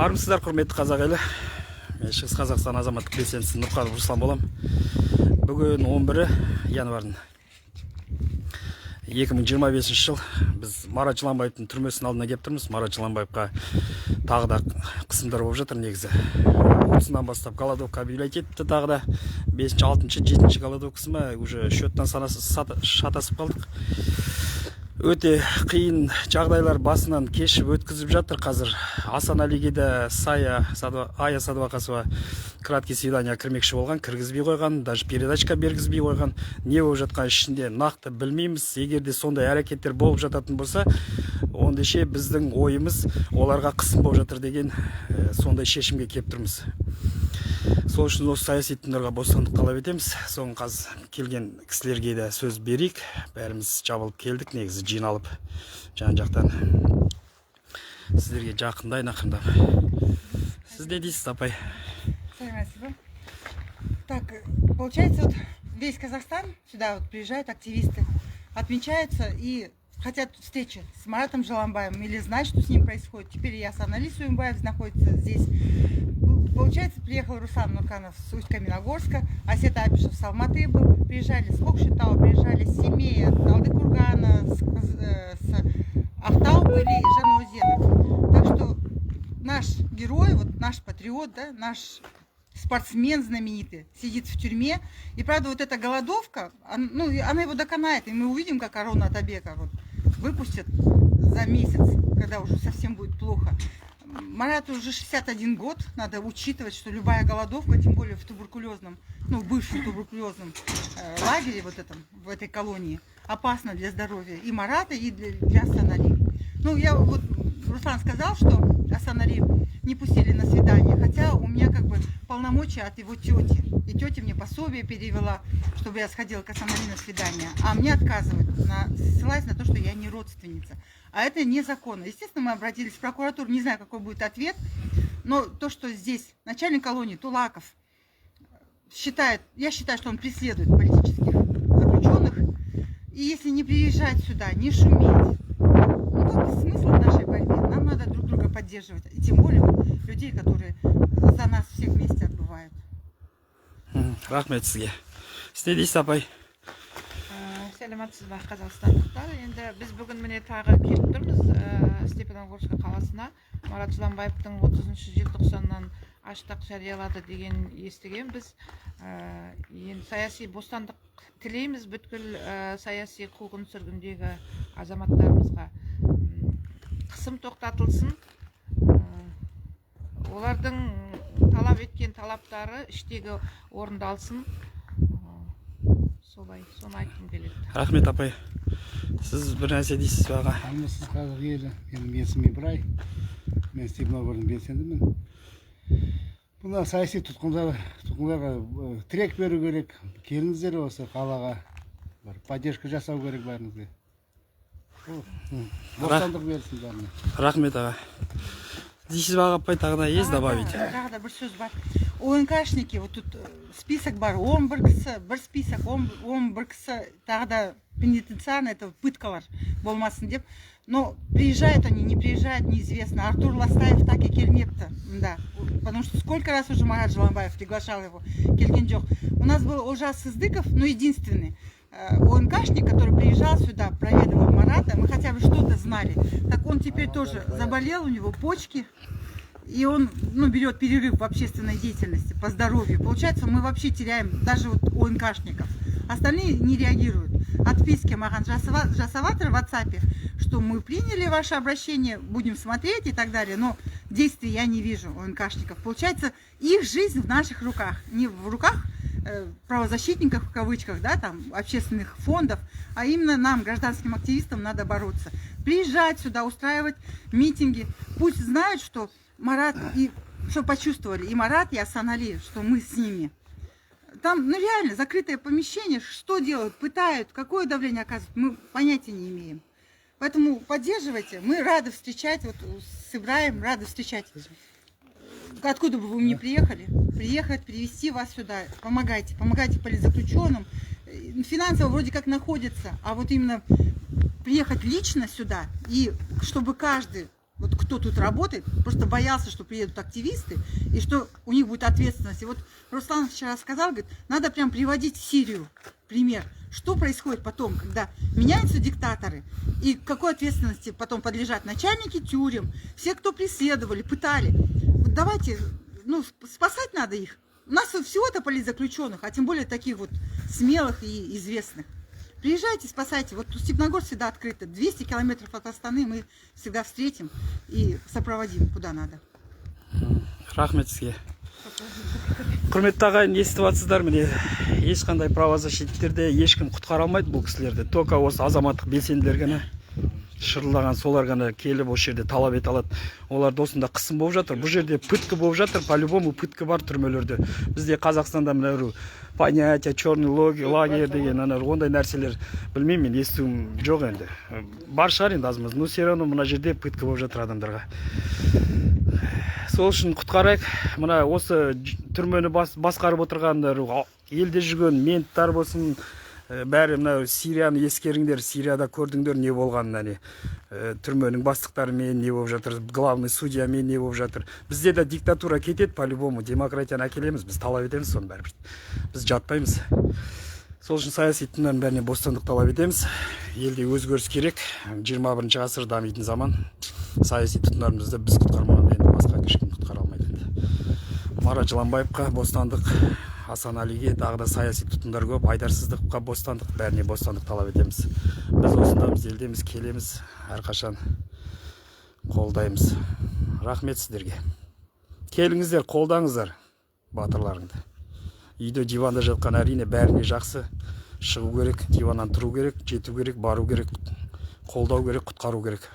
Армысыздар, құрметті қазақ елі. Мен Шығыс Қазақстан азаматтық белсендісі Нұрқанов Руслан болам. Бүгін 11 январдың 2025 жыл. Біз Марат Жыланбаевтың түрмесінің алдына келіп тұрмыз. Марат Жыланбаевқа тағы да қысымдар болып жатыр негізі. Осынан бастап голодовка объявлять етті, тағы да 5-ші, 6-ші, 7-ші голодовкасы ма, уже счеттан шатасып қалдық. Өте қиын жағдайлар басынан кешіп өткізіп жатыр қазір. Асаналиге де Ая Садуақасова краткий свидания кірмекші болған, кіргізбей қойған, даже передачка бергізбей қойған. Не болып жатқан ішінде нақты білмейміз. Егер де сондай әрекеттер болып жататын болса, ондайше біздің ойымыз оларға қысым болып жатыр деген сондай шешімге келіп тұрмыз. Сол үшін осы саяси тұтқындарға бостандық талап етеміз. Соң келген кісілерге де сөз берейік. Бәріміз жабылып келдік, негізі жиналып жан-жақтан сіздерге жақындайын ақырындап. Сіз не дейсіз, апай? Спасибо. Так, получается, вот весь Казахстан сюда вот приезжают активисты, отмечаются и хотят встречи с Маратом Жыланбаевым или знать, что с ним происходит. Теперь и Асанали Суимбаев находится здесь. Получается, приехал Руслан Нурканов с Усть-Каменогорска, Асет Апишев с Алматы был, приезжали с Кокшетау, приезжали с Семея, Талдыкургана, с Ахтау были, Жанаузена. Так что наш герой, вот наш патриот, да, наш спортсмен знаменитый, сидит в тюрьме. И правда, вот эта голодовка, она его доконает, и мы увидим, как Арона Атабека вот выпустят за месяц, когда уже совсем будет плохо. Марату уже 61 год, надо учитывать, что любая голодовка, тем более в туберкулезном, в бывшем туберкулезном лагере вот этом, в этой колонии, опасна для здоровья и Марата, и для Асанари. Руслан сказал, что Асанари не пустили на свидание, хотя у меня как бы полномочия от его тети. И тетя мне пособие перевела, чтобы я сходила к Асанари на свидание. А мне отказывают, ссылаясь на то, что я не родственница. А это незаконно. Естественно, мы обратились в прокуратуру, не знаю, какой будет ответ. Но то, что здесь начальник колонии Тулаков я считаю, что он преследует политических заключенных. И если не приезжать сюда, не шуметь, какой смысл в нашей борьбе? Нам надо друг друга поддерживать. И тем более людей, которые за нас всех вместе отбывают. Рахмет сізге. Сіз не дейсіз, апай? Сәлеметсіз бе, қазақстандықтар. Енді біз бүгін міне тағы келіп тұрмыз Степногорск қаласына. Марат Жыланбаевтың 30 желтоқсаннан аштық жариялады деген естіген біз. Енді саяси бостандық тілейміз бүткіл саяси қуғын сүргіндегі азаматтарымызға. Қысым тоқтатылсын. Олардың талап еткен талаптары іштегі орындалсын. Соны айтқым келеді. Рахмет, апай. Сіз бір нәрсе дейсіз бе, аға? Армысыз қазақ елі. Менің есімім Ибрай. Мен Степногордың белсендімін. Бұна саяси тұтқындарға тірек беру керек. Келіңіздер осы қалаға. Поддержка жасау керек бәріңізге. Бостандық берсін бәріне. Рахмет, аға. Дейсіз бе, апай, тағы да ез добавить? Тағы да бір сөз бар. ОНКшники, вот тут список бар, 11 кісі, бір список, 11 кісі, тағы да пенитенциарный, это пыткалар болмасын деп. Но приезжают они, не приезжают, неизвестно. Артур Ластаев так и келмепті, да. Потому что сколько раз уже Марат Жыланбаев приглашал его, келген жоқ. У нас был Ожас Сыздыков, но единственный ОНКшник, который приезжал сюда, проведывал Марата, мы хотя бы что-то знали. Так он теперь тоже заболел, у него почки. И он берет перерыв в общественной деятельности по здоровью. Получается, мы вообще теряем даже вот ОНКшников. Остальные не реагируют. Отписки Махан Жасаватор в WhatsApp, что мы приняли ваше обращение, будем смотреть и так далее. Но действий я не вижу ОНКшников. Получается, их жизнь в наших руках. Не в руках правозащитников, в кавычках, да, там, общественных фондов, а именно нам, гражданским активистам, надо бороться. Приезжать сюда, устраивать митинги. Пусть знают, что Марат, что почувствовали и Марат, и Асаналиев, что мы с ними. Там, реально, закрытое помещение, что делают, пытают, какое давление оказывают, мы понятия не имеем. Поэтому поддерживайте, мы рады встречать, вот с Ибраем рады встречать. Откуда бы вы ни приехали, приехать, привезти вас сюда, помогайте политзаключенным. Финансово вроде как находится, а вот именно приехать лично сюда, и чтобы каждый вот кто тут работает, просто боялся, что приедут активисты и что у них будет ответственность. И вот Руслан вчера сказал, говорит, надо прям приводить Сирию пример. Что происходит потом, когда меняются диктаторы, и к какой ответственности потом подлежат начальники тюрем, все, кто преследовали, пытали. Вот давайте, ну, спасать надо их. У нас всего-то политзаключенных, а тем более таких вот смелых и известных. Приезжайте, спасайте. Вот Степногорск всегда открыто. 200 километров от Астаны мы всегда встретим и сопроводим куда надо. Рахмет сізге. Құрметті ағайын, естіп жатсыздар, міне ешқандай правозащитниктерде ешкім құтқара алмайды бұл кісілерді. Только осы азаматтық белсенділер ғана, шырылдаған солар ғана келіп осы жерде талап ете алады. Олар осында қысым болып жатыр. Бұл жерде пытка болып жатыр, по-любому пытка бар түрмелерде. Бізде Қазақстанда мына понятие черный лагерь деген ондай нәрселер білмеймін, мен естуім жоқ енді. Бар шығар енді азымыз, но все равно мына жерде пытка болып жатыр адамдарға. Сол үшін құтқарайық. Мына осы түрмені басқарып отырғандар, елде жүрген менттар болсын, бәрі мына Сирияны ескеріңдер. Сирияда көрдіңдер не болғанын, түрменің бастықтарымен не болып жатыр, главный судьямен не болып жатыр. Бізде де диктатура кетеді, по-любому демократияны әкелеміз, біз талап етеміз соны бәрібір. Біз жатпаймыз. Сол үшін саяси тұтқындардың бәріне бостандық талап етеміз. Елде өзгеріс керек. 21 ғасыр дамитын заман. Саяси тұтқындарымызды біз құтқармағанда енді басқа ешкім құтқара алмайды енді. Марат Жыланбаевқа бостандық, Асан Алиге тағы да саяси тұтқындар көп, айдарсыздыққа бостандық, бәріне бостандық талап етеміз. Біз осындамыз, елдеміз, келеміз, әрқашан қолдаймыз. Рахмет сіздерге. Келіңіздер, қолдаңыздар батырларыңды. Үйде диванда жатқан әрине бәріне жақсы. Шығу керек, диваннан тұру керек, жету керек, бару керек, қолдау керек, құтқару керек.